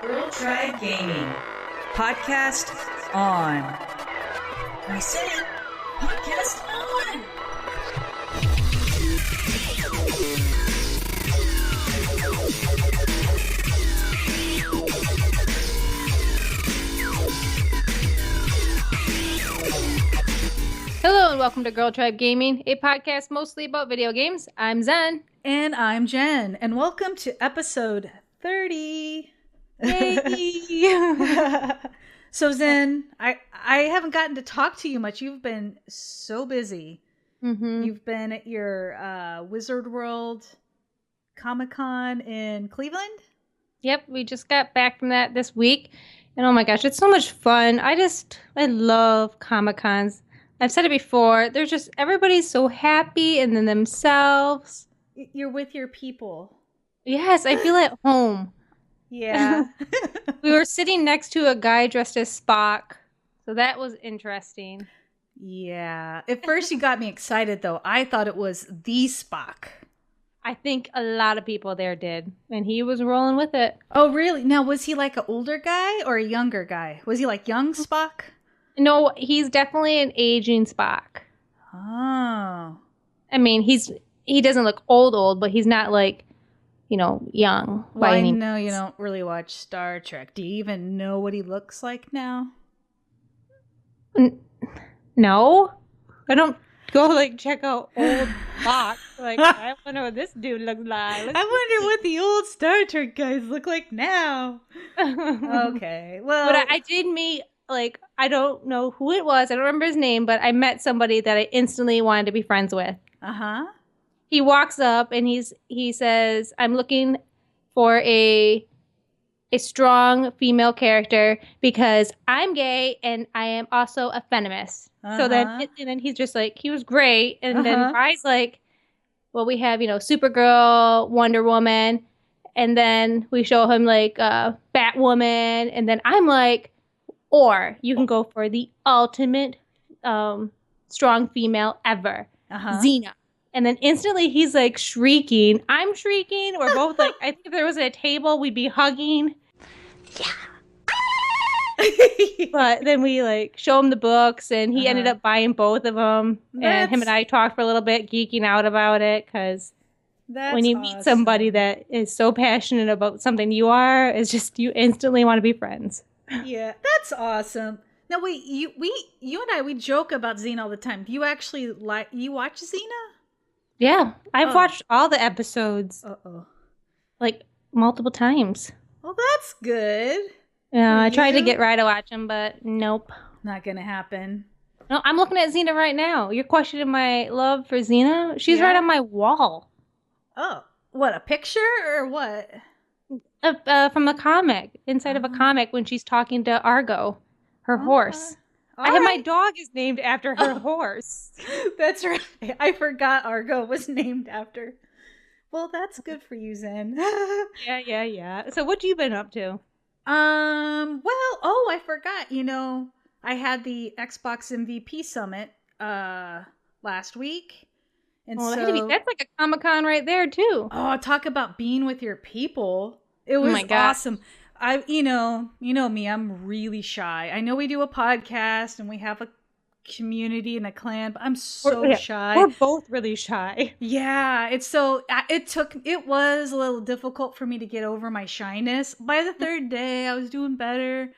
Girl Tribe Gaming. Podcast on. I said it. Podcast on. Hello and welcome to Girl Tribe Gaming, a podcast mostly about video games. I'm Zen. And I'm Jen. And welcome to episode 30. Yay! So Zen, I haven't gotten to talk to you much. You've been so busy. Mm-hmm. You've been at your Wizard World Comic-Con in Cleveland? Yep, we just got back from that this week. And oh my gosh, it's so much fun. I love Comic-Cons. I've said it before. They're just, everybody's so happy and in themselves. You're with your people. Yes, I feel at home. Yeah. We were sitting next to a guy dressed as Spock. So that was interesting. Yeah. At first you got me excited though. I thought it was the Spock. I think a lot of people there did. And he was rolling with it. Oh, really? Now, was he like an older guy or a younger guy? Was he like young Spock? No, he's definitely an aging Spock. Oh. I mean, he doesn't look old, but he's not like, young. Well, I know you don't really watch Star Trek. Do you even know what he looks like now? No. I don't go check out old Spock. I wonder what this dude looks like. I wonder what the old Star Trek guys look like now. Okay. Well, But I did meet, I don't know who it was. I don't remember his name, but I met somebody that I instantly wanted to be friends with. Uh-huh. He walks up and he says, "I'm looking for a strong female character because I'm gay and I am also a feminist." Uh-huh. So then he's just he was great. And then Rye's well, we have, Supergirl, Wonder Woman. And then we show him Batwoman. And then I'm or you can go for the ultimate strong female ever, Xena. And then instantly he's shrieking. I'm shrieking. We're both I think if there was a table, we'd be hugging. Yeah. But then we show him the books and he ended up buying both of them. And him and I talked for a little bit, geeking out about it. Because when you meet somebody that is so passionate about something you are, it's just you instantly want to be friends. Yeah, that's awesome. Now wait, you and I, we joke about Xena all the time. Do you actually you watch Xena? Yeah, I've watched all the episodes. Multiple times. Well, that's good. Yeah, I tried to get Rye to watch them, but nope. Not gonna happen. No, I'm looking at Xena right now. You're questioning my love for Xena? She's right on my wall. Oh, what, a picture or what? From a comic, inside of a comic when she's talking to Argo, her horse. My dog is named after her horse. That's right. I forgot Argo was named after. Well, that's good for you, Zen. Yeah. So what you been up to? I forgot. I had the Xbox MVP Summit last week. And that's like a Comic-Con right there too. Oh, talk about being with your people. It was awesome. You know me, I'm really shy. I know we do a podcast and we have a community and a clan, but I'm so shy. We're both really shy. Yeah, it was a little difficult for me to get over my shyness. By the third day, I was doing better,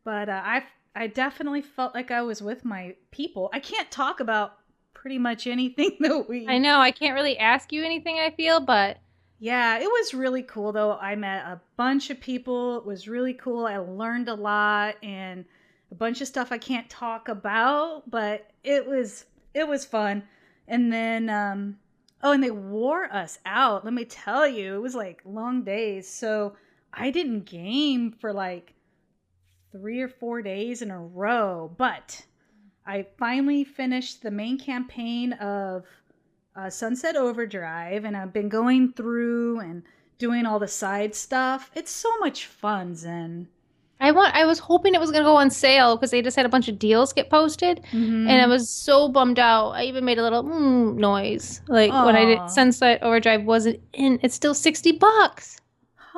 but I definitely felt like I was with my people. I can't talk about pretty much anything that I know, I can't really ask you anything, I feel, but yeah, it was really cool though. I met a bunch of people. It was really cool. I learned a lot and a bunch of stuff I can't talk about, but it was fun. And then and they wore us out. Let me tell you, it was long days. So I didn't game for 3 or 4 days in a row, but I finally finished the main campaign of Sunset Overdrive, and I've been going through and doing all the side stuff. It's so much fun, Zen. I was hoping it was going to go on sale because they just had a bunch of deals get posted, and I was so bummed out. I even made a little noise when I did Sunset Overdrive wasn't in. It's still $60.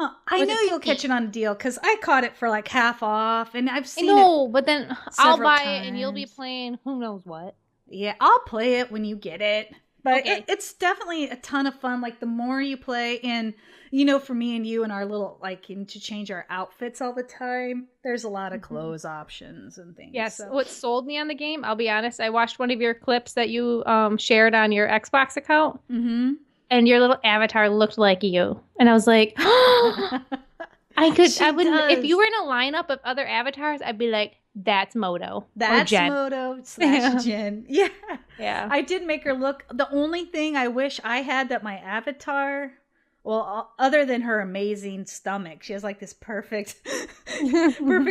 Huh. I know you'll catch it on a deal because I caught it for like half off, and I've seen it. But then I'll buy it and you'll be playing who knows what. Yeah, I'll play it when you get it. But Okay. it's definitely a ton of fun. Like the more you play, and for me and you and our little to change our outfits all the time. There's a lot of clothes options and things. Yes. So. What sold me on the game? I'll be honest. I watched one of your clips that you shared on your Xbox account. Mm-hmm. And your little avatar looked like you. And I was like, I would, if you were in a lineup of other avatars, I'd be like, that's Moto. That's Moto / Jen. Yeah. Yeah. I did make her look. The only thing I wish I had that my avatar, well, other than her amazing stomach, she has like this perfect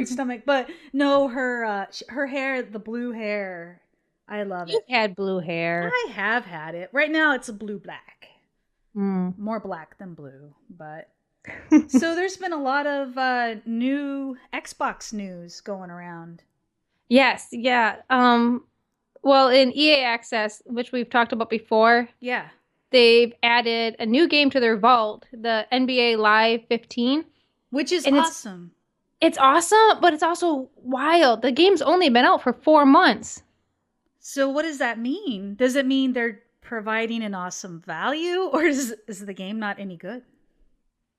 stomach. But no, her hair, the blue hair, I love it. You've had blue hair. I have had it. Right now it's a blue-black. More black than blue, but so there's been a lot of new Xbox news going around. Yes, yeah. Well, in EA Access, which we've talked about before, they've added a new game to their vault, the NBA Live 15, which is awesome. It's awesome, but it's also wild. The game's only been out for 4 months. So what does that mean? Does it mean they're providing an awesome value, or is the game not any good?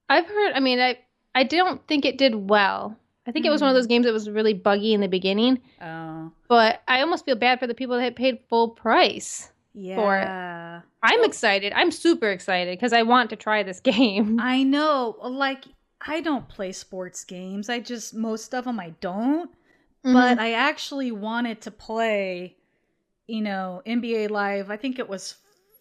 I've heard, I don't think it did well. I think it was one of those games that was really buggy in the beginning. Oh. But I almost feel bad for the people that paid full price for it. I'm excited. I'm super excited because I want to try this game. I know. Like, I don't play sports games. Most of them I don't. Mm-hmm. But I actually wanted to play NBA Live, I think it was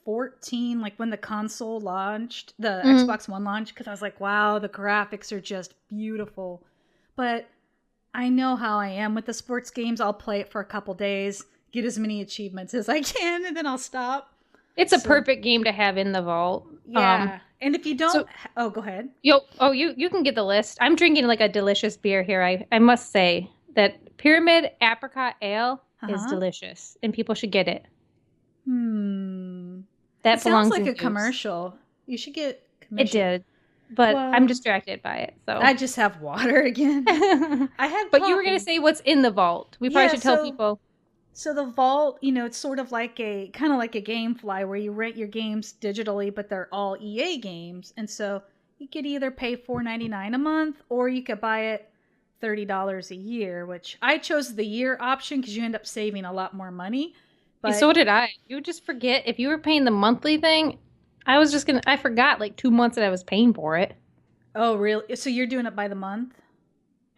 14, like when the console launched, the Xbox One launched, because I was like, wow, the graphics are just beautiful. But I know how I am with the sports games. I'll play it for a couple days, get as many achievements as I can, and then I'll stop. It's a perfect game to have in the vault. Yeah. And if you don't... go ahead. You can get the list. I'm drinking like a delicious beer here. I must say that Pyramid Apricot Ale is delicious, and people should get it. That sounds like a commercial. You should get commercial. It did, but I'm distracted by it. So I just have water again. I had, but you were gonna say what's in the vault. We probably should tell people. So the vault, it's sort of like a GameFly where you rent your games digitally, but they're all EA games, and so you could either pay $4.99 a month, or you could buy it $30 a year, which I chose the year option because you end up saving a lot more money. But so did I. You would just forget if you were paying the monthly thing. I forgot like 2 months that I was paying for it. Oh, really? So you're doing it by the month?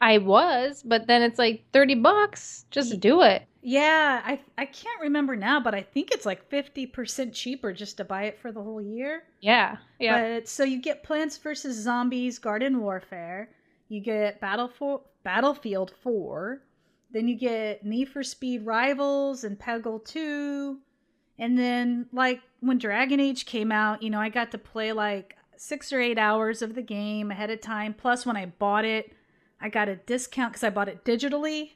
I was, but then it's like $30 just to do it. Yeah, I can't remember now, but I think it's like 50% cheaper just to buy it for the whole year. Yeah. But so you get Plants vs. Zombies Garden Warfare. You get Battlefield 4. Then you get Need for Speed Rivals and Peggle 2. And then, like, when Dragon Age came out, I got to play like 6 or 8 hours of the game ahead of time. Plus, when I bought it, I got a discount because I bought it digitally.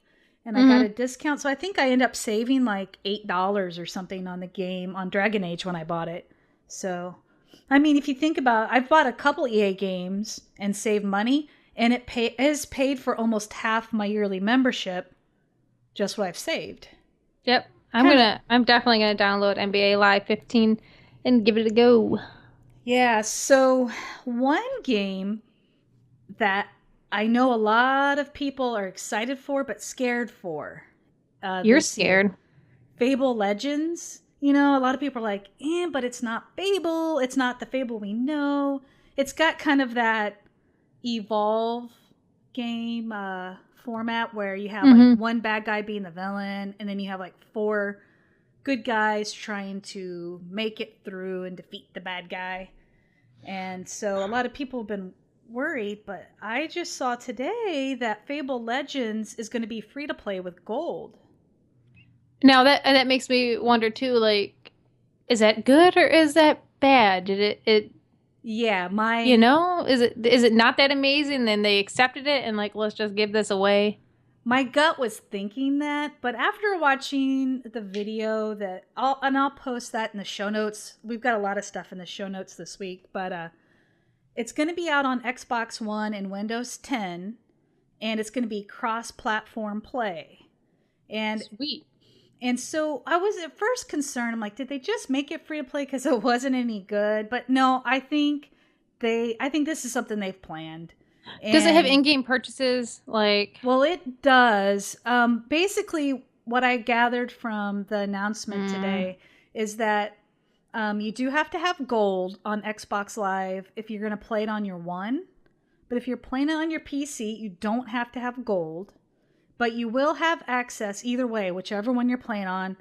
And I got a discount. So I think I ended up saving like $8 or something on the game on Dragon Age when I bought it. So, if you think about it, I've bought a couple EA games and saved money. And it has paid for almost half my yearly membership. Just what I've saved. Yep. I'm definitely gonna download NBA Live 15 and give it a go. Yeah, so one game that I know a lot of people are excited for but scared for. You're scared. Fable Legends. A lot of people are like, but it's not Fable. It's not the Fable we know. It's got kind of that Evolve game format where you have like one bad guy being the villain, and then you have like 4 good guys trying to make it through and defeat the bad guy. And so a lot of people have been worried, but I just saw today that Fable Legends is going to be free to play with gold. Now that makes me wonder too, like, is that good or is that bad? Did it Yeah, is it not that amazing? Then they accepted it and like, let's just give this away. My gut was thinking that, but after watching the video I'll post that in the show notes. We've got a lot of stuff in the show notes this week, but It's going to be out on Xbox One and Windows 10, and it's going to be cross-platform play. And Sweet. And so I was at first concerned. I'm like, did they just make it free to play because it wasn't any good? But no, I think this is something they've planned. Does it have in-game purchases? Well, it does. Basically, what I gathered from the announcement today is that you do have to have gold on Xbox Live if you're going to play it on your One. But if you're playing it on your PC, you don't have to have gold. But you will have access either way, whichever one you're playing on.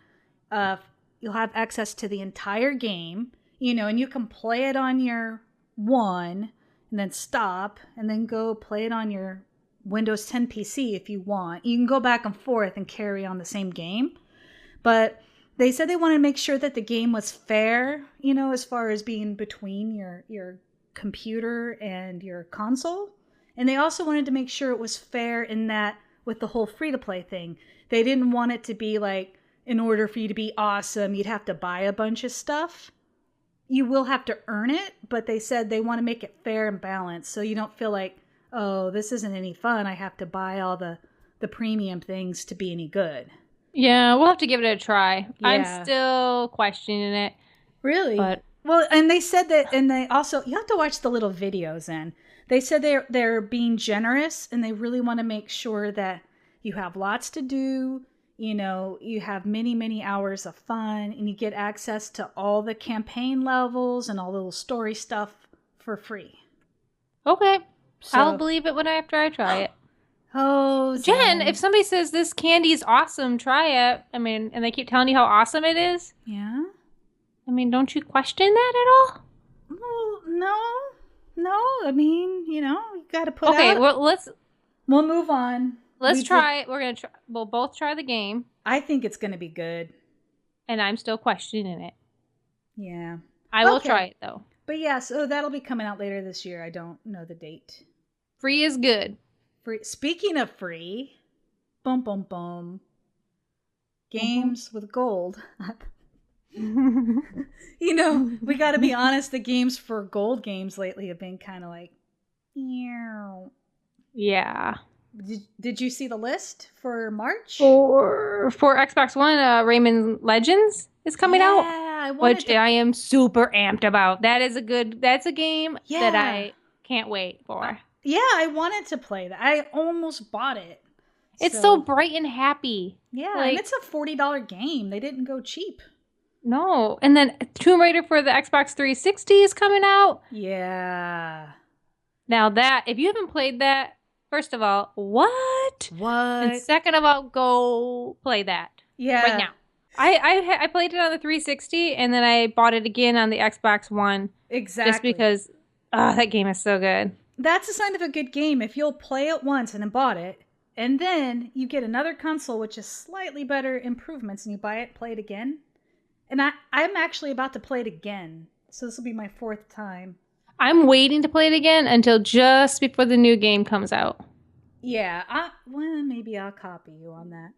You'll have access to the entire game, and you can play it on your One and then stop and then go play it on your Windows 10 PC if you want. You can go back and forth and carry on the same game. But they said they wanted to make sure that the game was fair, as far as being between your computer and your console. And they also wanted to make sure it was fair in that with the whole free-to-play thing. They didn't want it to be like, in order for you to be awesome, you'd have to buy a bunch of stuff. You will have to earn it, but they said they want to make it fair and balanced so you don't feel like, oh, this isn't any fun. I have to buy all the premium things to be any good. Yeah, we'll have to give it a try. Yeah. I'm still questioning it. Really? But well, and they said that, and they also, you have to watch the little videos in. They said they're being generous, and they really want to make sure that you have lots to do, you have many, many hours of fun, and you get access to all the campaign levels and all the little story stuff for free. okay. So, I'll believe it after I try it. Oh, Jen, if somebody says this candy is awesome, try it. I mean, and they keep telling you how awesome it is. Yeah? I mean, don't you question that at all? Well, no. I mean, you got to put out. Okay, well, We'll move on. let's try it. We're going to try. We'll both try the game. I think it's going to be good. And I'm still questioning it. Yeah. I will try it, though. But yeah, so that'll be coming out later this year. I don't know the date. Free is good. Free. Speaking of free, boom, boom, boom. Games with gold. We got to be honest. The games for gold games lately have been kind of like, yeah. Did you see the list for March? For Xbox One, Rayman Legends is coming out, which I am super amped about. That's a game that I can't wait for. Yeah, I wanted to play that. I almost bought it. It's so bright and happy. Yeah, and it's a $40 game. They didn't go cheap. No. And then Tomb Raider for the Xbox 360 is coming out. Yeah. Now that, if you haven't played that, first of all, what? And second of all, go play that. Yeah. Right now. I played it on the 360 and then I bought it again on the Xbox One. Exactly. Just because that game is so good. That's a sign of a good game. If you'll play it once and then bought it, and then you get another console which is slightly better improvements and you buy it, play it again. And I'm actually about to play it again. So this will be my 4th time. I'm waiting to play it again until just before the new game comes out. Yeah. Maybe I'll copy you on that.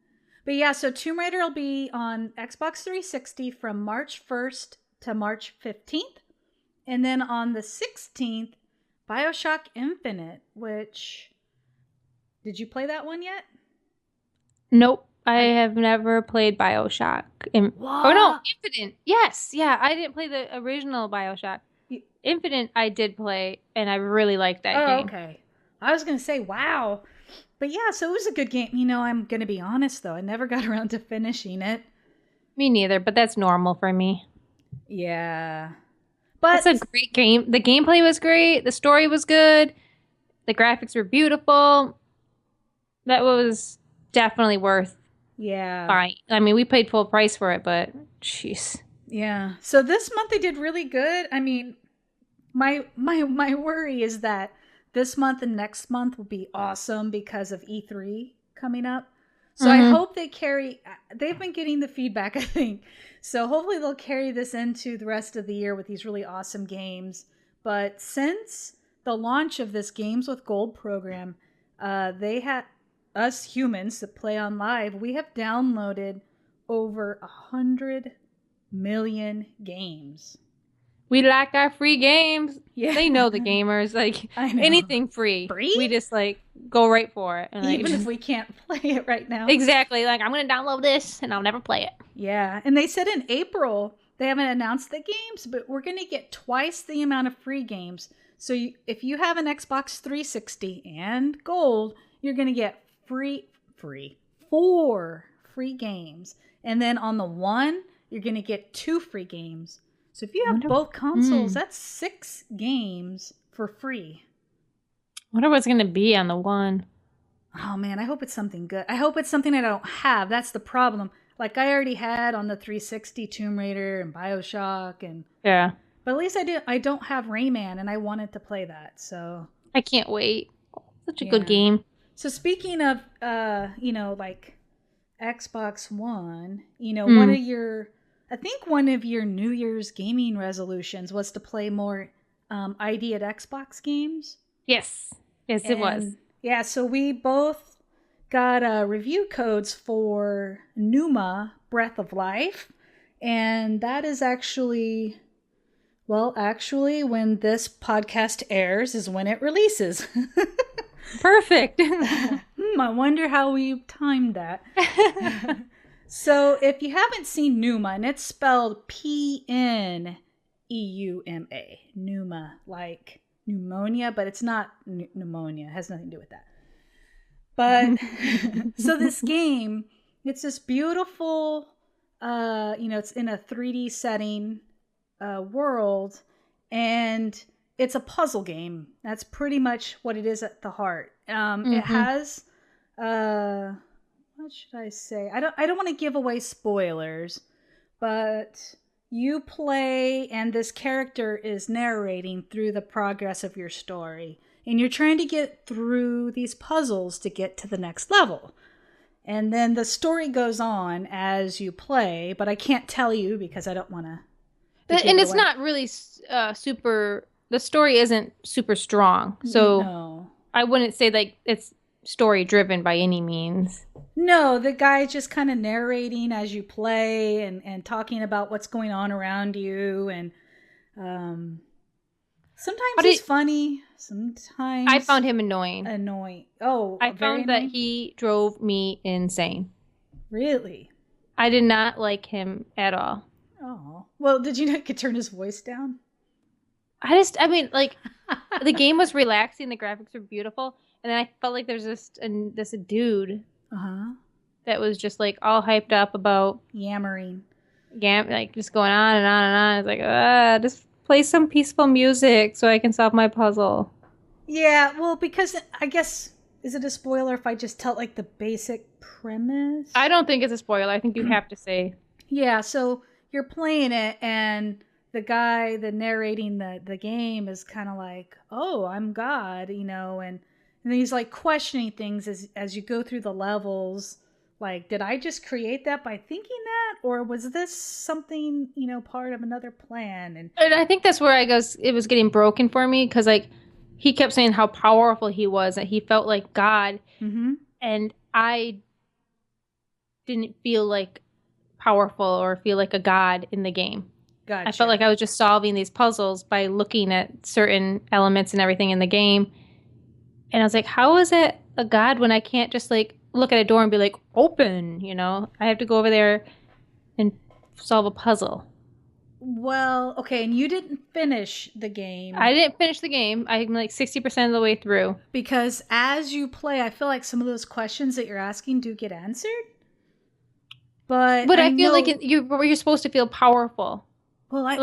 But yeah, so Tomb Raider will be on Xbox 360 from March 1st to March 15th. And then on the 16th, BioShock Infinite, which... Did you play that one yet? Nope. I have never played BioShock. What? Oh, no. Infinite. Yes. Yeah, I didn't play the original BioShock. Infinite I did play, and I really liked that game. Okay. I was going to say, wow. But yeah, so it was a good game. I'm going to be honest, though. I never got around to finishing it. Me neither, but that's normal for me. Yeah. But it's a great game. The gameplay was great. The story was good. The graphics were beautiful. That was definitely worth buying. I mean, we paid full price for it, but jeez. Yeah. So this month they did really good. I mean, my worry is that this month and next month will be awesome because of E3 coming up. So I hope they've been getting the feedback, I think. So hopefully they'll carry this into the rest of the year with these really awesome games. But since the launch of this Games with Gold program, they had us humans that play on live, we have downloaded over 100 million games. We like our free games. Yeah. They know the gamers. Like, I know. anything free. Free? We just, like, go right for it. And, like, Even if we can't play it right now. Exactly. Like, I'm going to download this, and I'll never play it. Yeah. And they said in April, they haven't announced the games, but we're going to get twice the amount of free games. So if you have an Xbox 360 and Gold, you're going to get 4 free games. And then on the One, you're going to get 2 free games. So if you have both consoles, that's 6 games for free. I wonder what's going to be on the One. Oh man, I hope it's something good. I hope it's something I don't have. That's the problem. Like I already had on the 360 Tomb Raider and BioShock and Yeah. But at least I don't have Rayman and I wanted to play that. So I can't wait. Such a good game. So speaking of like Xbox One, one of your New Year's gaming resolutions was to play more ID at Xbox games. Yes. Yes, it was. Yeah, so we both got review codes for Pneuma Breath of Life. And that is actually, when this podcast airs is when it releases. Perfect. I wonder how we timed that. So if you haven't seen Pneuma, and it's spelled Pneuma, Pneuma, like pneumonia, but it's not pneumonia. It has nothing to do with that. But so this game, it's this beautiful, it's in a 3D setting world, and it's a puzzle game. That's pretty much what it is at the heart. It has, what should I say? I don't want to give away spoilers, but you play and this character is narrating through the progress of your story. And you're trying to get through these puzzles to get to the next level. And then the story goes on as you play, but I can't tell you because I don't want to. And it's not really super. The story isn't super strong, so no. I wouldn't say like it's story driven by any means. No, the guy's just kind of narrating as you play and talking about what's going on around you, and sometimes he's funny. Sometimes I found him annoying. Oh, I found that he drove me insane. Really? I did not like him at all. Oh. Well, did you not get turn his voice down? The game was relaxing, the graphics were beautiful, and then I felt like there's this dude that was just like all hyped up about yammering. Like just going on and on and on. It's like, just play some peaceful music so I can solve my puzzle. Yeah, well, because I guess, is it a spoiler if I just tell like the basic premise? I don't think it's a spoiler. I think you have to say. Yeah, so you're playing it and the guy narrating the game is kind of like, oh, I'm God, and then he's like questioning things as you go through the levels. Like, did I just create that by thinking that? Or was this something, part of another plan? And I think that's where it was getting broken for me. Because, like, he kept saying how powerful he was. That he felt like God. Mm-hmm. And I didn't feel like powerful or feel like a God in the game. Gotcha. I felt like I was just solving these puzzles by looking at certain elements and everything in the game. And I was like, how is it a God when I can't just, like, look at a door and be like, open, I have to go over there and solve a puzzle. Well, okay, and you didn't finish the game. I didn't finish the game. I'm like 60% of the way through. Because as you play, I feel like some of those questions that you're asking do get answered. But I feel like you're supposed to feel powerful. Well, I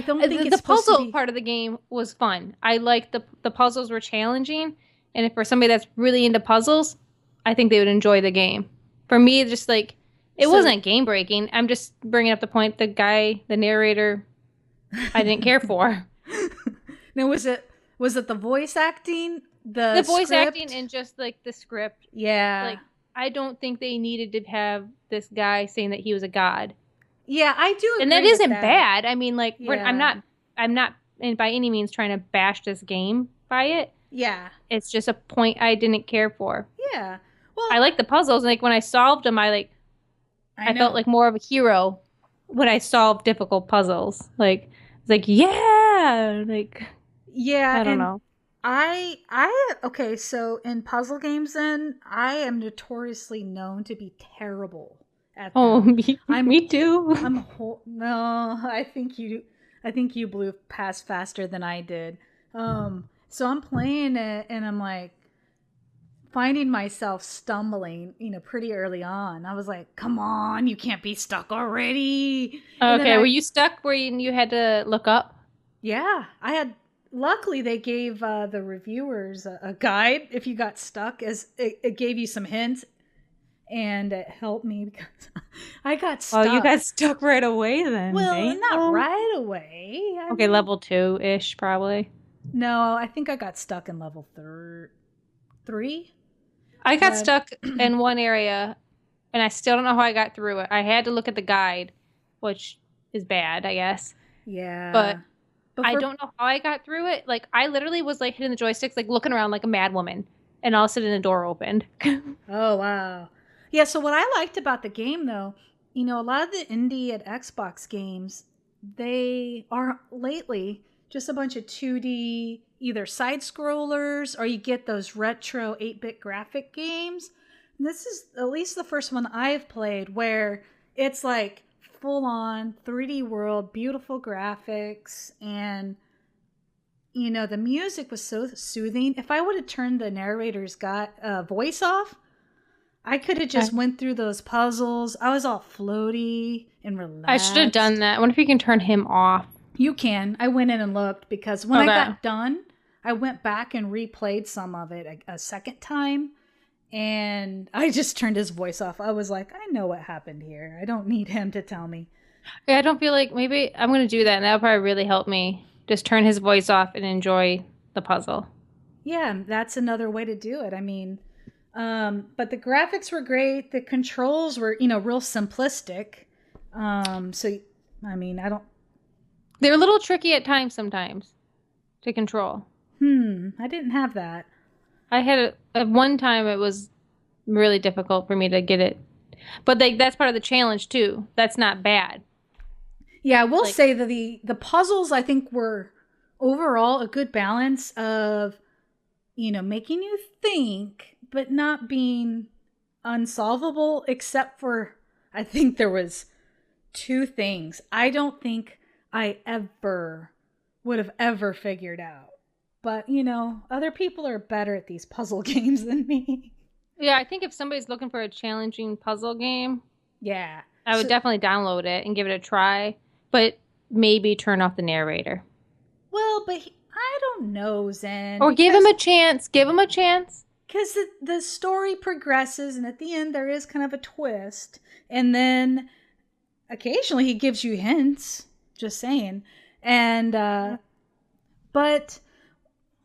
don't think it's the puzzle part of the game was fun. I liked the puzzles were challenging, and if for somebody that's really into puzzles, I think they would enjoy the game. For me, just like it wasn't game breaking. I'm just bringing up the point. The narrator, I didn't care for. Now, was it the voice acting, the voice acting, and just like the script? Yeah, like I don't think they needed to have this guy saying that he was a god. Yeah, I do agree and that with isn't that. bad. I mean, like Yeah. I'm not by any means trying to bash this game by it. Yeah, It's just a point I didn't care for. yeah. Well, I like the puzzles. Like when I solved them, I felt like more of a hero when I solved difficult puzzles. Like It's like, yeah, like Yeah, I don't and know. okay, so in puzzle games then, I am notoriously known to be terrible at Oh, them. me, I'm me too. no, I think you blew past faster than I did. So I'm playing it and I'm like finding myself stumbling, pretty early on. I was like, "Come on, you can't be stuck already." And then Okay, were you stuck where you had to look up? yeah, I had. Luckily, they gave the reviewers a guide if you got stuck, as it gave you some hints, and it helped me because I got Oh, you stuck. got stuck right away then. Well, not Damn. right away. I Okay, mean, level 2-ish probably. no, I think I got stuck in level 3, I got but stuck in one area and I still don't know how I got through it. I had to look at the guide, which is bad, I guess. But yeah. I Before, don't know how I got through it. Like I literally was like hitting the joysticks, like looking around like a mad woman, and all of a sudden the door opened. oh wow, yeah. So what I liked about the game, though, a lot of the indie and Xbox games, they are lately just a bunch of 2D either side scrollers or you get those retro 8-bit graphic games. This is at least the first one I've played where it's like full on 3D world, beautiful graphics, and the music was so soothing. If I would have turned the narrator's voice off, I could have just went through those puzzles. I was all floaty and I should have done relaxed. that. I wonder if you can turn him off. You can. I went in and looked because when I Okay. got done, I went back and replayed some of it a second time, and I just turned his voice off. I was like, I know what happened here. I don't need him to tell me. Yeah, I don't feel like maybe I'm gonna do that, and that'll probably really help me. Just turn his voice off and enjoy the puzzle. Yeah, that's another way to do it. I mean, but the graphics were great. The controls were, real simplistic. So, I mean, I don't. They're a little tricky at times sometimes to control. I didn't have that. I had at one time it was really difficult for me to get it, but like that's part of the challenge too. That's not bad. Yeah, I will Like say that the puzzles I think were overall a good balance of, making you think, but not being unsolvable, except for I think there was two things I don't think I ever would have ever figured out. But, other people are better at these puzzle games than me. yeah, I think if somebody's looking for a challenging puzzle game, Yeah. I would So, definitely download it and give it a try, but maybe turn off the narrator. well, but I don't know, Zen, Or give him because a chance. Give him a chance. the story progresses and at the end there is kind of a twist. And then occasionally he gives you hints, just saying. And, but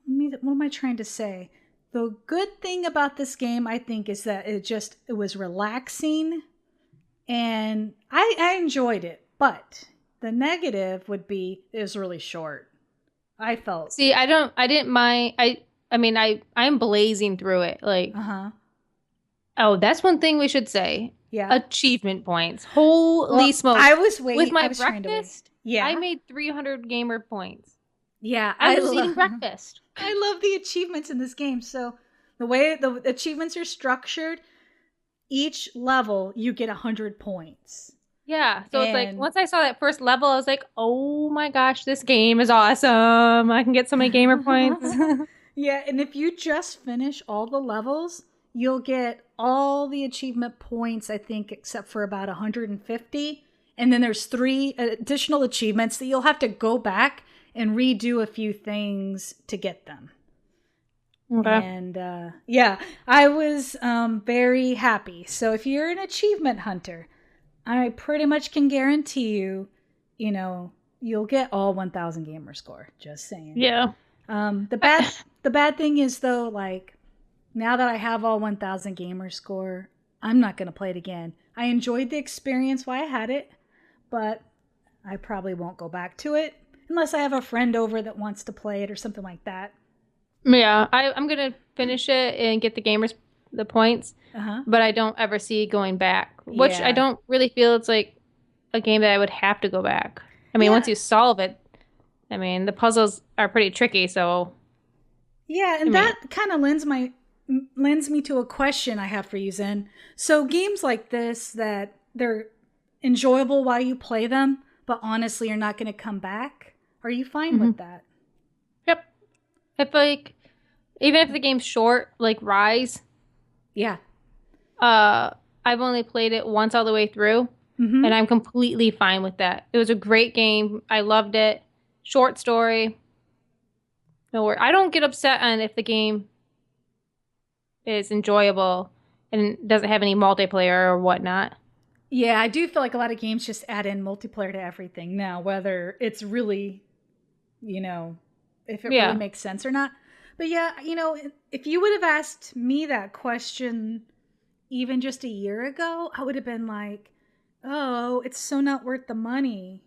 what am I trying to say? The good thing about this game, I think, is that it was relaxing and I enjoyed it. But the negative would be it was really short. I felt. See, I didn't mind. I mean, I'm blazing through it. Like, Uh-huh. oh, that's one thing we should say. Yeah. Achievement points. Holy Well, smokes. I was With waiting. I my was trying to wait. breakfast, I Yeah. made 300 gamer points. Yeah. I was eating breakfast. I love the achievements in this game. So the way the achievements are structured, each level you get 100 points. Yeah. So it's like And once I saw that first level, I was like, oh my gosh, this game is awesome. I can get so many gamer points. yeah, and if you just finish all the levels, you'll get all the achievement points, I think, except for about 150. And then there's 3 additional achievements that you'll have to go back and redo a few things to get them. Okay. And yeah, I was very happy. So if you're an achievement hunter, I pretty much can guarantee you, you'll get all 1,000 gamer score. Just saying. Yeah. The bad thing is though, like now that I have all 1,000 gamer score, I'm not gonna play it again. I enjoyed the experience while I had it, but I probably won't go back to it unless I have a friend over that wants to play it or something like that. Yeah. I'm going to finish it and get the points, but I don't ever see going back, which I Yeah. don't really feel it's like a game that I would have to go back. I mean, Yeah. once you solve it, I mean, the puzzles are pretty tricky, so... Yeah, and that kind of lends me to a question I have for you, Zen. So games like this that they're enjoyable while you play them, but honestly you're not going to come back. Are you fine with that? Yep. I feel like even if the game's short, like Rise, Yeah. I've only played it once all the way through, and I'm completely fine with that. It was a great game. I loved it. Short story. No worry. I don't get upset on if the game is enjoyable and doesn't have any multiplayer or whatnot. Yeah, I do feel like a lot of games just add in multiplayer to everything now, whether it's really, if it really makes sense or not. But yeah, if you would have asked me that question even just a year ago, I would have been like, oh, it's so not worth the money.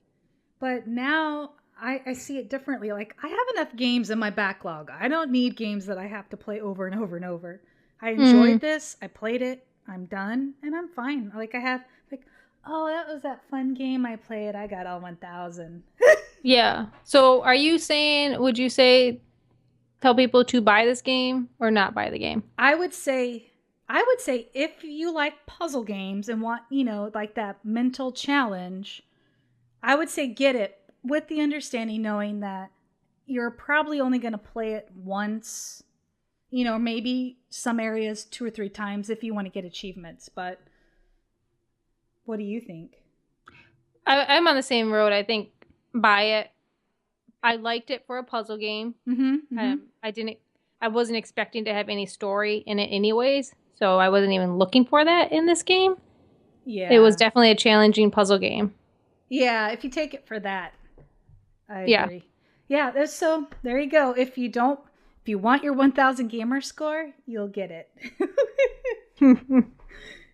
But now I see it differently. Like, I have enough games in my backlog. I don't need games that I have to play over and over and over. I enjoyed this. I played it. I'm done. And I'm fine. Like, I have, oh, that was that fun game I played. I got all 1,000. Yeah. So would you say, tell people to buy this game or not buy the game? I would say if you like puzzle games and want, like that mental challenge, I would say get it with the understanding, knowing that you're probably only going to play it once, maybe some areas 2 or 3 times if you want to get achievements. But what do you think? I'm on the same road. I think buy it. I liked it for a puzzle game. I wasn't expecting to have any story in it anyways, so I wasn't even looking for that in this game. Yeah. It was definitely a challenging puzzle game. Yeah, if you take it for that, I agree. Yeah, so there you go. If you want your 1,000 gamer score, you'll get it.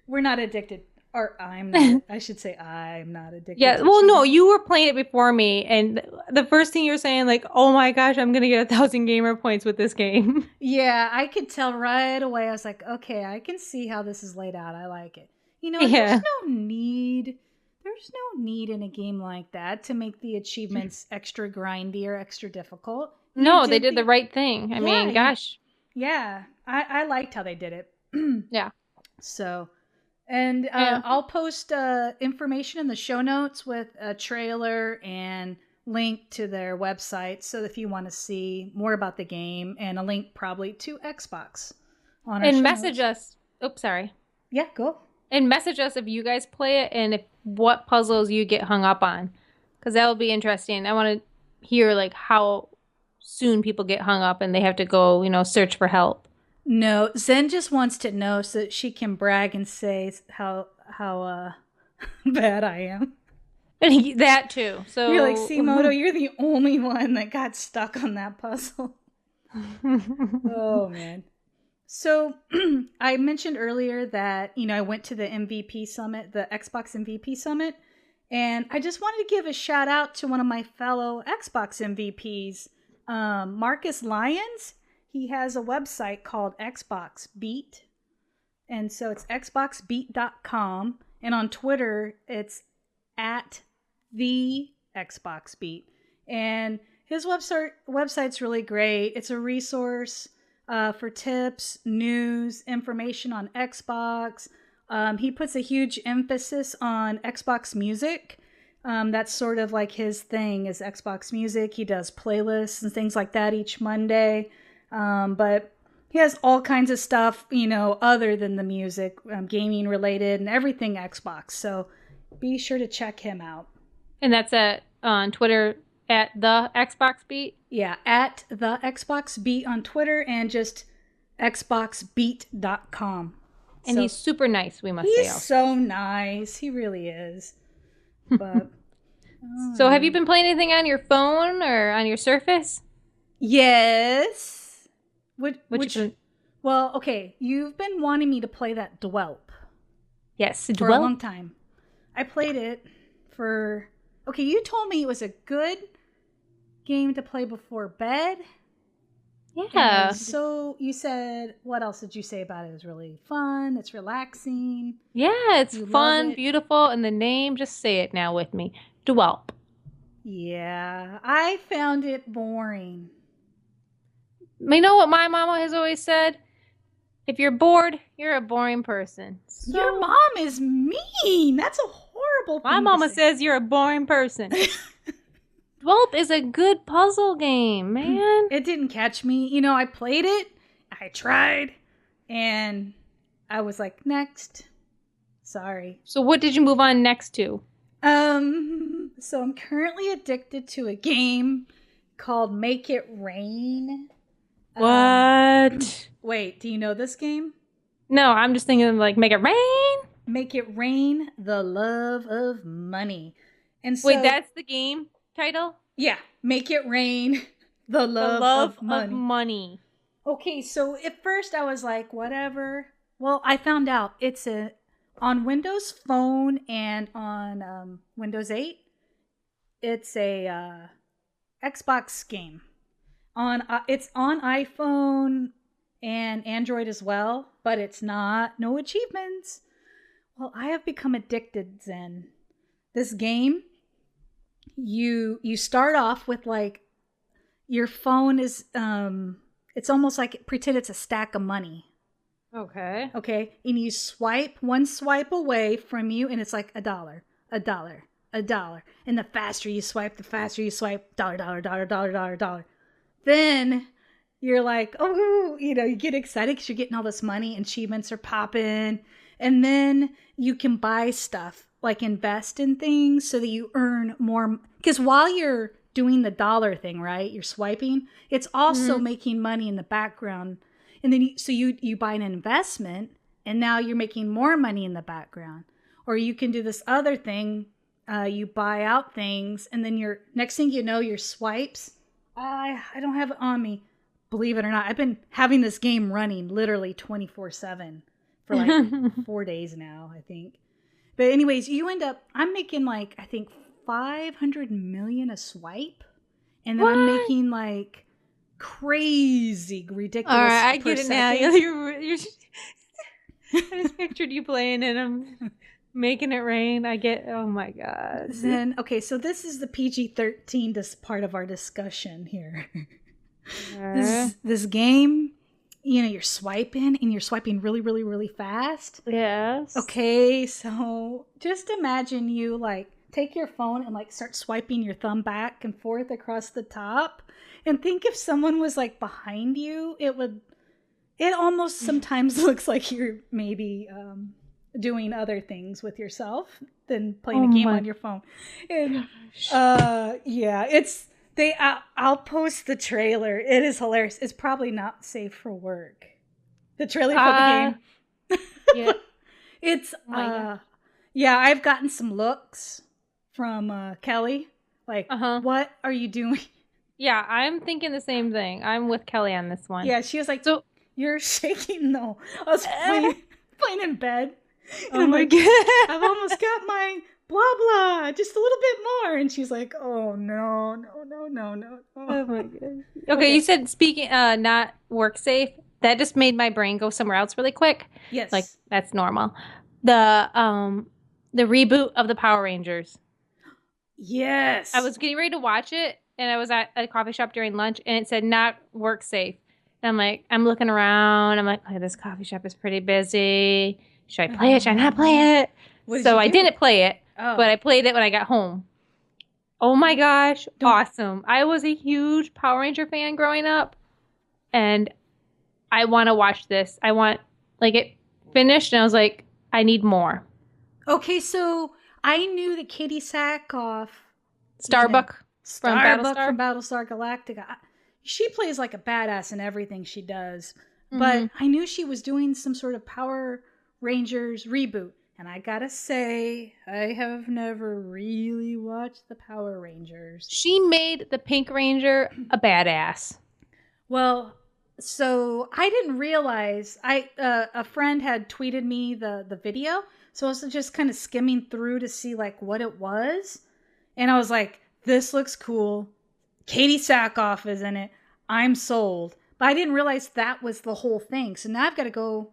We're not addicted. Or I'm not. I should say I'm not addicted. Yeah, well, no, you were playing it before me, and the first thing you're saying, like, oh my gosh, I'm going to get 1,000 gamer points with this game. Yeah, I could tell right away. I was like, okay, I can see how this is laid out. I like it. There's no need. There's no need in a game like that to make the achievements extra grindy or extra difficult. No, they did the right thing. I mean, gosh. Yeah, I liked how they did it. Yeah. So... And I'll post information in the show notes with a trailer and link to their website. So if you want to see more about the game, and a link probably to Xbox on our and message us. Oops, sorry. Yeah, go. And message us if you guys play it and what puzzles you get hung up on, because that will be interesting. I want to hear like how soon people get hung up and they have to go, search for help. No, Zen just wants to know so that she can brag and say how bad I am. And that too. So you're like, see, Moto, you're the only one that got stuck on that puzzle. Oh man. So I mentioned earlier that I went to the MVP summit, the Xbox MVP summit, and I just wanted to give a shout out to one of my fellow Xbox MVPs, Marcus Lyons. He has a website called Xbox Beat. And so it's xboxbeat.com. And on Twitter, it's at the Xbox Beat. And his website's really great. It's a resource for tips, news, information on Xbox. He puts a huge emphasis on Xbox music. That's sort of like his thing is Xbox music. He does playlists and things like that each Monday. But he has all kinds of stuff, other than the music, gaming related and everything Xbox. So be sure to check him out. And that's on Twitter at the Xbox Beat? Yeah, at the Xbox Beat on Twitter and just xboxbeat.com. And he's super nice, we must say. He's so nice. He really is. But So have you been playing anything on your phone or on your Surface? Yes. Well, okay, you've been wanting me to play that Dwelp. Yes, for a long time. I played it for... Okay, you told me it was a good game to play before bed. Yeah. And so you said, what else did you say about it? It was really fun. It's relaxing. Yeah, it's fun, beautiful, and the name, just say it now with me. Dwelp. Yeah, I found it boring. You know what my mama has always said? If you're bored, you're a boring person. So Your mom is mean. That's a horrible thing my to mama say. says you're a boring person. Dwelp is a good puzzle game, man. It didn't catch me. You know, I played it, I tried, and I was like, next. Sorry. So what did you move on next to? So I'm currently addicted to a game called Make It Rain. What? Wait, do you know this game? No, I'm just thinking of like Make It Rain. Make It Rain, the love of money. And so, Wait, that's the game title? yeah, Make It Rain, the love of money. Okay, so at first I was like, whatever. Well, I found out it's on Windows Phone and on Windows 8. It's a Xbox game. It's on iPhone and Android as well, but it's no achievements. Well, I have become addicted, Zen. This game, you start off with like your phone is it's almost like pretend it's a stack of money. Okay. Okay, and you swipe one swipe away from you, and it's like $1, $1, and the faster you swipe, $, Then you're like, oh, you know, you get excited because you're getting all this money, and achievements are popping, and then you can buy stuff, like invest in things so that you earn more. Because while you're doing the dollar thing, right, you're swiping, it's also making money in the background. And then you buy an investment, and now you're making more money in the background. Or you can do this other thing, you buy out things, and then next thing you know, your swipes. I don't have it on me, believe it or not. I've been having this game running literally 24/7 for like 4 days now, I think. But anyways, I'm making like, I think 500 million a swipe, and then I'm making like crazy, ridiculous. All right, I get it now. second. You're I just pictured you playing and I'm making it rain. I get. Oh my god. Then okay, so this is the PG-13 part of our discussion here. This game, you know, you're swiping and you're swiping really, really, really fast. Yes. Okay, so just imagine you like take your phone and like start swiping your thumb back and forth across the top, and think if someone was like behind you, it almost sometimes looks like you're maybe doing other things with yourself than playing a game on your phone. And yeah, I'll post the trailer. It is hilarious. It's probably not safe for work. The trailer for the game. Yeah. It's yeah, I've gotten some looks from Kelly. Like, what are you doing? Yeah, I'm thinking the same thing. I'm with Kelly on this one. Yeah, she was like, so you're shaking. No, I was playing in bed. Oh my god. I've almost got my blah blah, just a little bit more. And she's like, oh no. Oh my god. Okay, you said speaking not work safe. That just made my brain go somewhere else really quick. Yes. Like that's normal. The reboot of the Power Rangers. Yes. I was getting ready to watch it and I was at a coffee shop during lunch and it said not work safe. And I'm like, I'm looking around. I'm like, oh, this coffee shop is pretty busy. Should I play it? Should I not play it? So I didn't play it, but I played it when I got home. Oh my gosh. Awesome. I was a huge Power Ranger fan growing up and I want to watch this. I want, like, it finished and I was like, I need more. Okay, so I knew that Katie Sackhoff, Starbuck from Battlestar Galactica, she plays like a badass in everything she does. But I knew she was doing some sort of Power Rangers reboot. And I gotta say, I have never really watched the Power Rangers. She made the Pink Ranger a badass. Well, so I didn't realize, a friend had tweeted me the video. So I was just kind of skimming through to see like what it was. And I was like, this looks cool. Katie Sackhoff is in it. I'm sold. But I didn't realize that was the whole thing. So now I've got to go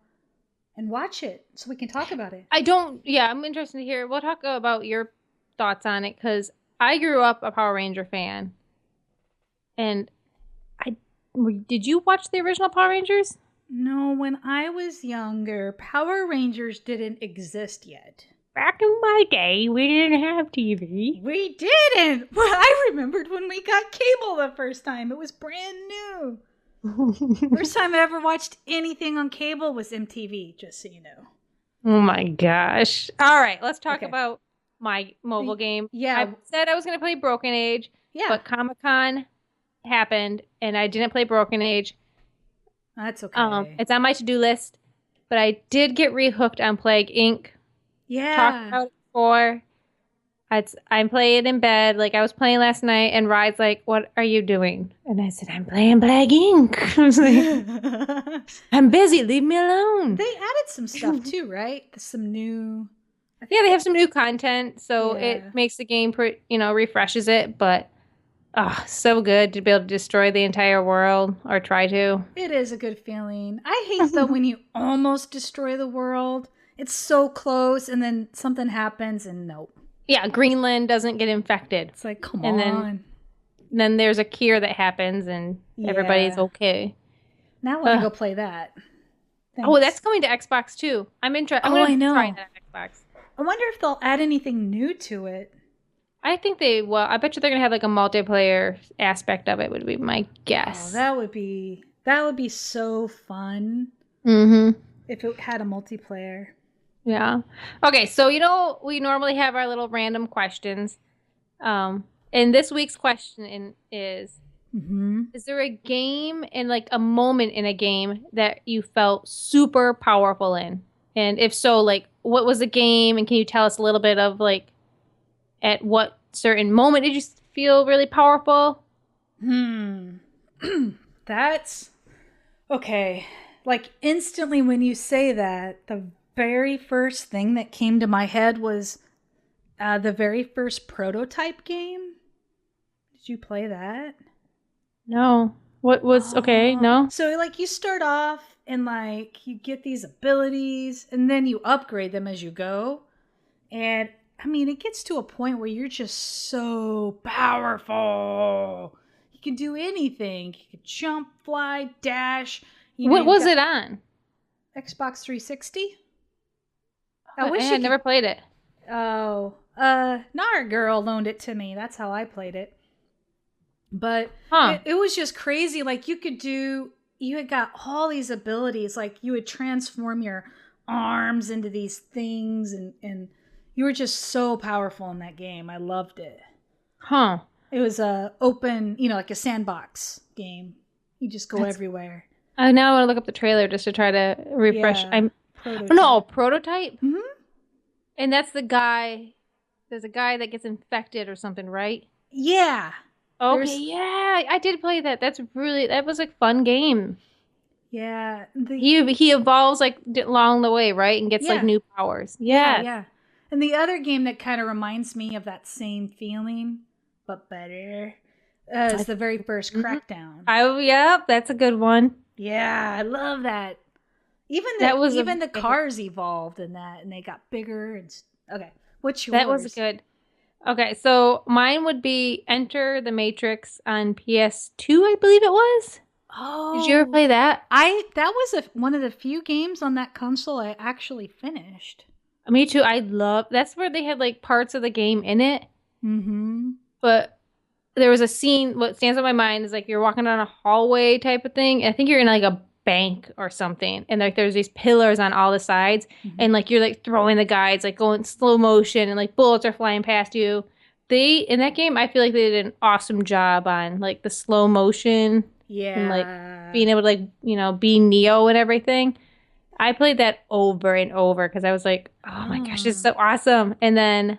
and watch it so we can talk about it. I'm interested to hear. We'll talk about your thoughts on it because I grew up a Power Ranger fan. And did you watch the original Power Rangers? No, when I was younger, Power Rangers didn't exist yet. Back in my day, we didn't have TV. We didn't! Well, I remembered when we got cable the first time. It was brand new. First time I ever watched anything on cable was MTV, just so you know. Oh my gosh. All right, let's talk about my mobile game. Yeah. I said I was going to play Broken Age, but Comic-Con happened, and I didn't play Broken Age. That's okay. It's on my to-do list, but I did get rehooked on Plague Inc. Yeah. Talked about it before. I'm playing in bed. Like, I was playing last night, and Rye's like, what are you doing? And I said, I'm playing Plague Inc. I was like, I'm busy. Leave me alone. They added some stuff, too, right? Some new... Yeah, they have some new content, so it makes the game, refreshes it, but so good to be able to destroy the entire world, or try to. It is a good feeling. I hate, though, when you almost destroy the world. It's so close, and then something happens, and nope. Yeah, Greenland doesn't get infected. It's like, come on. Then there's a cure that happens, and everybody's okay. Now I want to go play that. Thanks. Oh, that's coming to Xbox, too. I'm interested. I know. Try that on Xbox. I wonder if they'll add anything new to it. I think they will. I bet you they're going to have like a multiplayer aspect of it, would be my guess. Oh, that would be so fun. Mm-hmm. If it had a multiplayer. Yeah. Okay, so we normally have our little random questions. And this week's question is there a game and like a moment in a game that you felt super powerful in? And if so, like, what was the game? And can you tell us a little bit of like at what certain moment did you feel really powerful? That's okay. Like, instantly when you say that, the very first thing that came to my head was the very first Prototype game. Did you play that? No. What was okay? No. So like you start off and like you get these abilities and then you upgrade them as you go. And I mean, it gets to a point where you're just so powerful. You can do anything. You can jump, fly, dash. What was it on? Xbox 360. I had never played it. Oh, Nara girl loaned it to me. That's how I played it. But it was just crazy. Like you had got all these abilities. Like you would transform your arms into these things, and you were just so powerful in that game. I loved it. It was a open, like a sandbox game. You just go everywhere. I now want to look up the trailer just to try to refresh. Prototype. Mm-hmm. And that's the guy. There's a guy that gets infected or something, right? Yeah. Okay. Yeah, I did play that. That was a fun game. Yeah. He evolves like along the way, right, and gets like new powers. Yeah. And the other game that kind of reminds me of that same feeling, but better, is the very first Crackdown. That's a good one. Yeah, I love that. Even the cars evolved in that, and they got bigger. Okay, what's yours? That was good. Okay, so mine would be Enter the Matrix on PS2, I believe it was. Oh, did you ever play that? That was one of the few games on that console I actually finished. Me too. That's where they had like parts of the game in it. Mm-hmm. But there was a scene. What stands on my mind is like you're walking down a hallway type of thing. I think you're in like a bank or something, and like there's these pillars on all the sides, and like you're like throwing the guys like going slow motion, and like bullets are flying past you. In that game, I feel like they did an awesome job on like the slow motion, and like being able to like be Neo and everything. I played that over and over because I was like, oh my gosh, this is so awesome. And then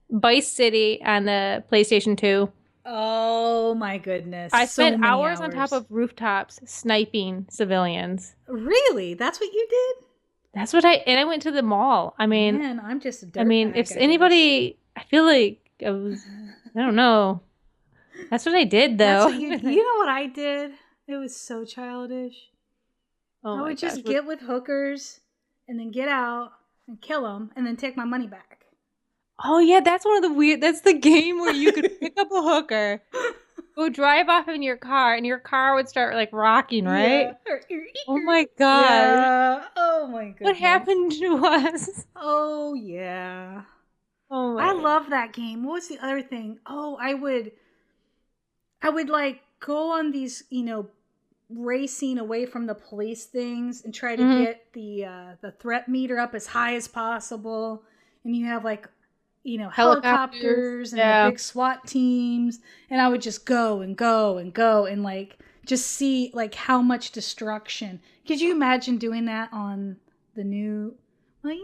Vice City on the PlayStation 2. Oh my goodness. I spent hours on top of rooftops sniping civilians. Really? That's what you did? That's what I went to the mall. I mean, man, I'm just a dirtbag. If anybody, I feel like I don't know. That's what I did though. You know what I did? It was so childish. I would just get with hookers and then get out and kill them and then take my money back. Oh yeah, that's one of the weird. That's the game where you could pick up a hooker, go drive off in your car, and your car would start like rocking, Yeah. right? Oh my gosh, Yeah. Oh my what goodness. happened to us? Oh yeah. Oh I my. love that game. What was the other thing? Oh, I would like go on these, racing away from the police things and try to Mhm. get the threat meter up as high as possible. And you have like, Helicopters. helicopters and the Yeah. big SWAT teams, and I would just go and go and go and like just see like how much destruction. Could you imagine doing that on the new? Well,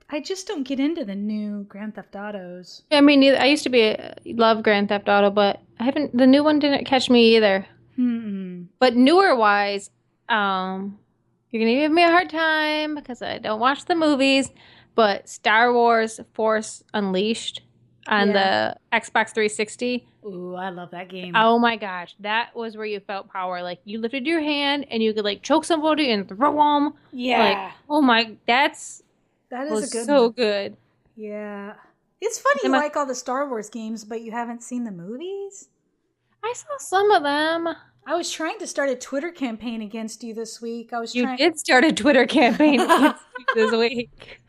I just don't get into the new Grand Theft Autos. I mean, I used to love Grand Theft Auto, but I haven't. The new one didn't catch me either. Hmm. But newer wise, you're gonna give me a hard time because I don't watch the movies. But Star Wars Force Unleashed on Yeah. the Xbox 360. Ooh, I love that game. Oh my gosh, that was where you felt power. Like you lifted your hand and you could like choke somebody and throw them. Like, Yeah. oh my, That is was a good so one. good. Yeah. It's funny you Am I like all the Star Wars games, but you haven't seen the movies? I saw some of them. I was trying to start a Twitter campaign against you this week. I was You trying. did start a Twitter campaign against me this week.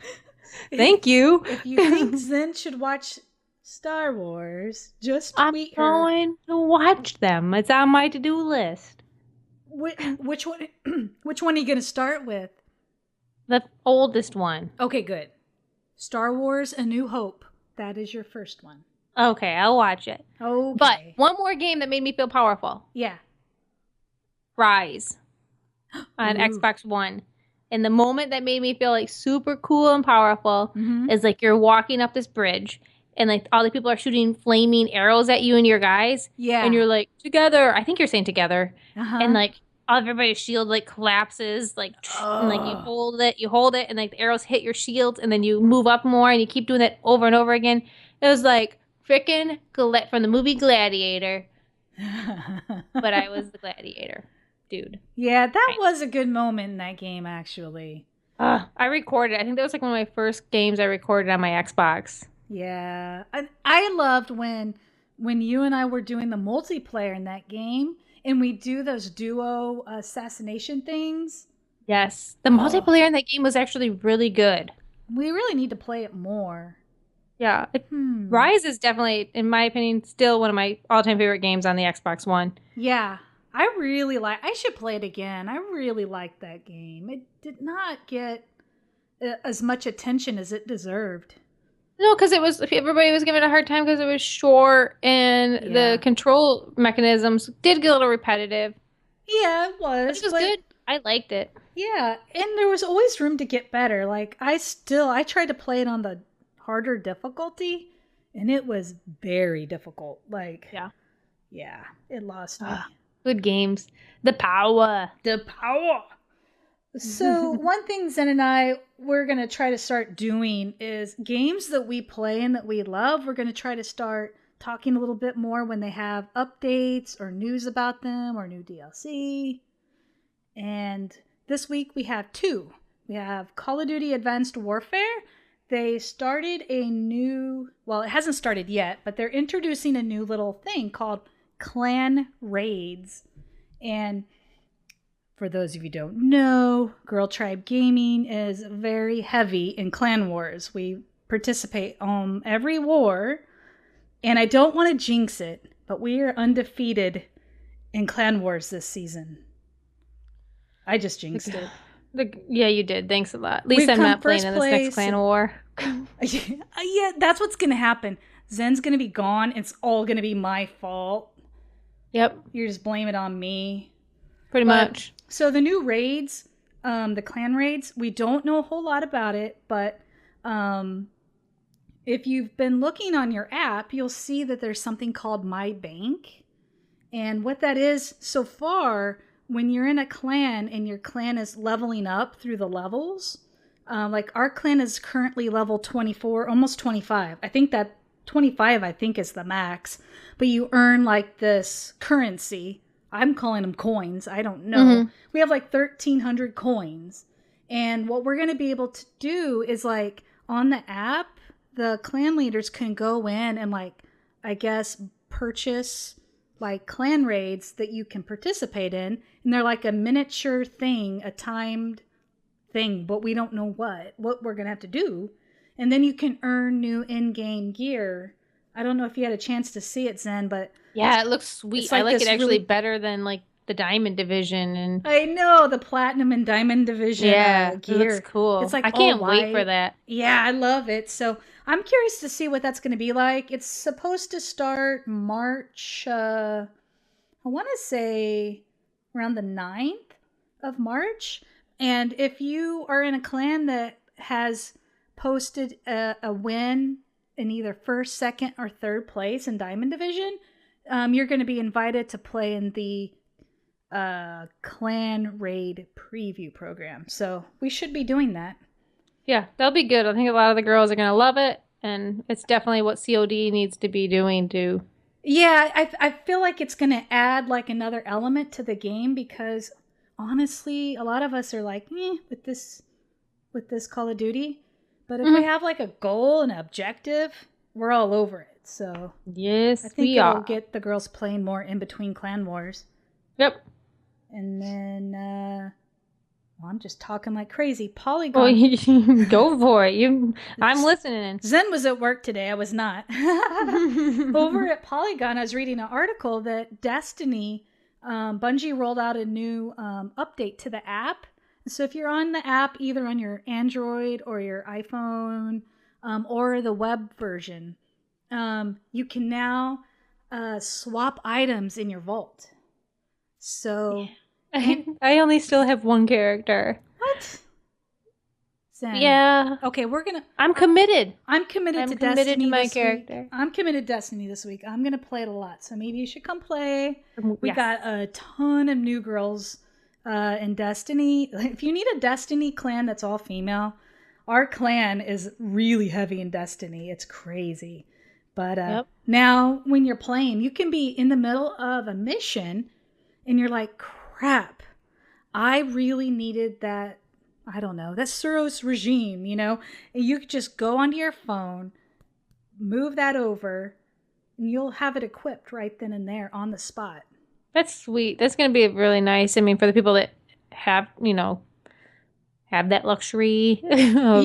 Thank you. If you think Zen should watch Star Wars, just I'm tweet her. going to watch them. It's on my to-do list. Which one? Which one are you going to start with? The oldest one. Okay, good. Star Wars: A New Hope. That is your first one. Okay, I'll watch it. Okay. But one more game that made me feel powerful. Yeah. Rise on Ooh. Xbox One. And the moment that made me feel like super cool and powerful Mhm. is like you're walking up this bridge and like all the people are shooting flaming arrows at you and your guys. Yeah. And you're like, together. I think you're saying together. Uh-huh. And like everybody's shield like collapses, like and like you hold it, and like the arrows hit your shield, and then you move up more, and you keep doing that over and over again. It was like freaking from the movie Gladiator, but I was the gladiator, dude. Yeah, that was a good moment in that game, actually. I recorded. I think that was like one of my first games I recorded on my Xbox. Yeah, I loved when you and I were doing the multiplayer in that game, and we do those duo assassination things. Yes, the multiplayer in that game was actually really good. We really need to play it more. Yeah, Rise is definitely, in my opinion, still one of my all-time favorite games on the Xbox One. Yeah, I should play it again. I really liked that game. It did not get as much attention as it deserved. No, because everybody was giving it a hard time because it was short and the control mechanisms did get a little repetitive. Yeah, it was. But it was good. I liked it. Yeah, and there was always room to get better. Like I tried to play it on the harder difficulty, and it was very difficult. Like yeah, it lost me. Good games. The power. So one thing Zen and I we're gonna try to start doing is games that we play and that we love. We're gonna try to start talking a little bit more when they have updates or news about them or new DLC. And this week we have two. We have Call of Duty Advanced Warfare. They started it hasn't started yet, but they're introducing a new little thing called Clan Raids. And for those of you who don't know, Girl Tribe Gaming is very heavy in clan wars. We participate on every war, and I don't want to jinx it, but we are undefeated in clan wars this season. I just jinxed it. Yeah, you did. Thanks a lot. At least I'm not playing in this next clan war. Yeah, that's what's going to happen. Zen's going to be gone. It's all going to be my fault. Yep. You just blame it on me. Pretty much. So the new raids, the clan raids, we don't know a whole lot about it, but if you've been looking on your app, you'll see that there's something called My Bank. And what that is, so far, when you're in a clan and your clan is leveling up through the levels, like our clan is currently level 24, almost 25. I think that 25, is the max. But you earn like this currency. I'm calling them coins. I don't know. Mm-hmm. We have like 1,300 coins. And what we're going to be able to do is like on the app, the clan leaders can go in and like, I guess, purchase like clan raids that you can participate in. And they're like a miniature thing, a timed thing, but we don't know what we're going to have to do. And then you can earn new in-game gear. I don't know if you had a chance to see it, Zen, but yeah, it looks sweet. like I like it actually really... better than like the Diamond Division. And I know, the Platinum and Diamond Division gear. It looks cool. It's like I can't wait for that. Yeah, I love it. So I'm curious to see what that's going to be like. It's supposed to start March, I want to say around the 9th of March. And if you are in a clan that has posted a win in either first, second, or third place in Diamond Division, you're going to be invited to play in the clan raid preview program. So we should be doing that. Yeah, that'll be good. I think a lot of the girls are going to love it. And it's definitely what COD needs to be doing too. Yeah, I feel like it's going to add like another element to the game because honestly, a lot of us are like, with this Call of Duty. But if we have like a goal and an objective, we're all over it. So yes, I think it'll get the girls playing more in between clan wars. Yep. And then, I'm just talking like crazy. Polygon. Oh, go for it. I'm listening. Zen was at work today. I was not. Over at Polygon, I was reading an article that Destiny, Bungie rolled out a new update to the app. So if you're on the app, either on your Android or your iPhone or the web version, you can now swap items in your vault. So I only still have one character. What? Zen. Yeah. Okay, I'm committed. I'm committed to committed Destiny to my this character. week. I'm committed to Destiny this week. I'm gonna play it a lot, so maybe you should come play. We got a ton of new girls in Destiny. If you need a Destiny clan that's all female, our clan is really heavy in Destiny. It's crazy. But now when you're playing, you can be in the middle of a mission and you're like, crap, I really needed that, I don't know, that Suros regime, and you could just go onto your phone, move that over, and you'll have it equipped right then and there on the spot. That's sweet. That's going to be really nice. I mean, for the people that have, have that luxury of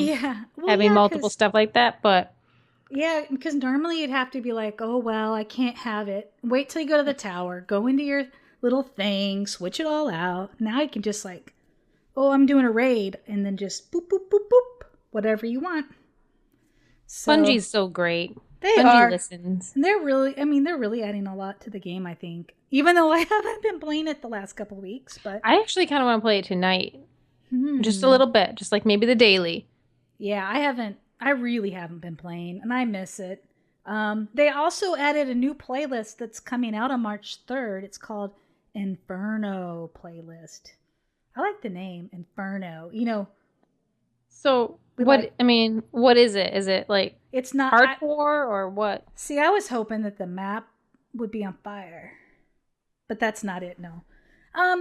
having multiple stuff like that, but... Yeah, because normally you'd have to be like, oh, well, I can't have it. Wait till you go to the tower, go into your little thing, switch it all out. Now you can just like, oh, I'm doing a raid, and then just boop, boop, boop, boop, whatever you want. So, Bungie's so great. Bungie listens. And they're really adding a lot to the game, I think. Even though I haven't been playing it the last couple of weeks, but I actually kind of want to play it tonight. Just a little bit, just like maybe the daily. Yeah, I really haven't been playing, and I miss it. They also added a new playlist that's coming out on March 3rd. It's called Inferno Playlist. I like the name, Inferno. So what is it? Is it like it's not hardcore or what? See, I was hoping that the map would be on fire, but that's not it. No.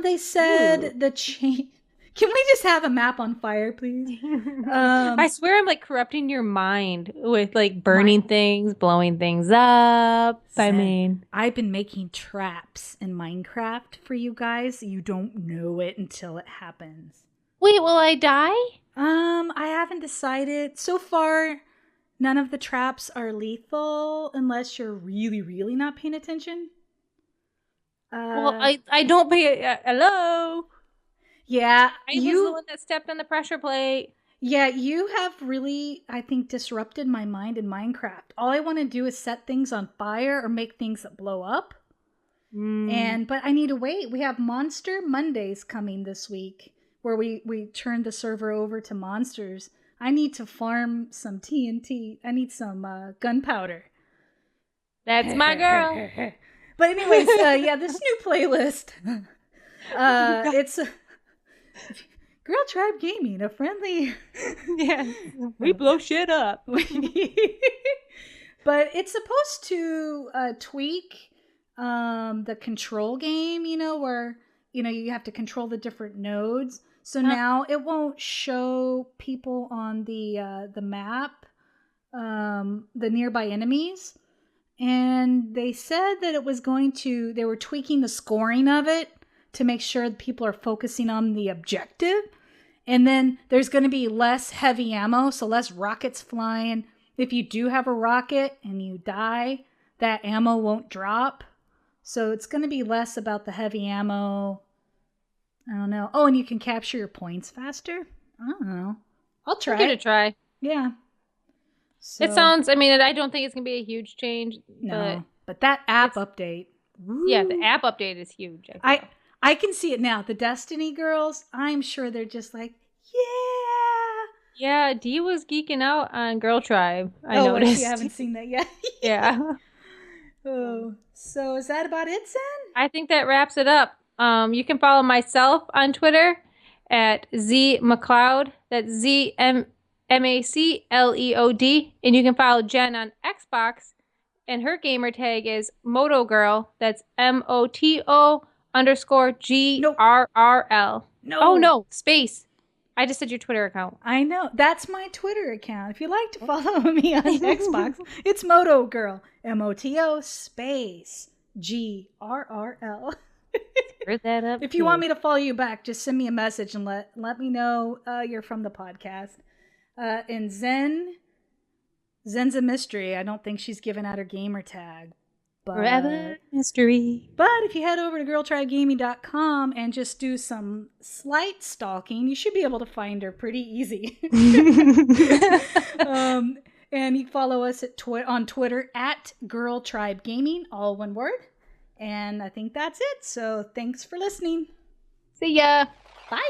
They said the change. Can we just have a map on fire, please? I swear I'm like corrupting your mind with like burning things, blowing things up. I've been making traps in Minecraft for you guys. You don't know it until it happens. Wait, will I die? I haven't decided. So far, none of the traps are lethal unless you're really, really not paying attention. Well, I don't pay. Hello. Yeah, I was the one that stepped on the pressure plate. Yeah, you have really, I think, disrupted my mind in Minecraft. All I want to do is set things on fire or make things that blow up. But I need to wait. We have Monster Mondays coming this week, where we turn the server over to monsters. I need to farm some TNT. I need some gunpowder. That's my girl. But anyways, this new playlist. It's Girl Tribe Gaming, a friendly... Yeah, we blow shit up. But it's supposed to tweak the control game, where, you have to control the different nodes. So now it won't show people on the map the nearby enemies. And they said that they were tweaking the scoring of it to make sure that people are focusing on the objective. And then there's going to be less heavy ammo, so less rockets flying. If you do have a rocket and you die, that ammo won't drop. So it's going to be less about the heavy ammo. I don't know. Oh, and you can capture your points faster. I don't know. I'll try. Give it a try. Yeah. So, It sounds, I mean, I don't think it's going to be a huge change. No. But that app update. Woo. Yeah, the app update is huge. I can see it now. The Destiny girls, I'm sure they're just like, yeah. Yeah, Dee was geeking out on Girl Tribe. I noticed. You haven't seen that yet. Yeah. Oh, so is that about it, Zen? I think that wraps it up. You can follow myself on Twitter at ZMacLeod. That's ZMACLEOD. And you can follow Jen on Xbox. And her gamer tag is MotoGirl. That's MOTO_GRRL. No. Oh, no. Space. I just said your Twitter account. I know. That's my Twitter account. If you'd like to follow me on Xbox, it's MotoGirl. MOTO space GRRL. Heard that up. If you want me to follow you back, just send me a message and let me know you're from the podcast. And Zen's a mystery. I don't think she's given out her gamer tag. Forever mystery. But if you head over to girltribegaming.com and just do some slight stalking, you should be able to find her pretty easy. And you can follow us on Twitter at girltribegaming, all one word. And I think that's it. So thanks for listening. See ya. Bye.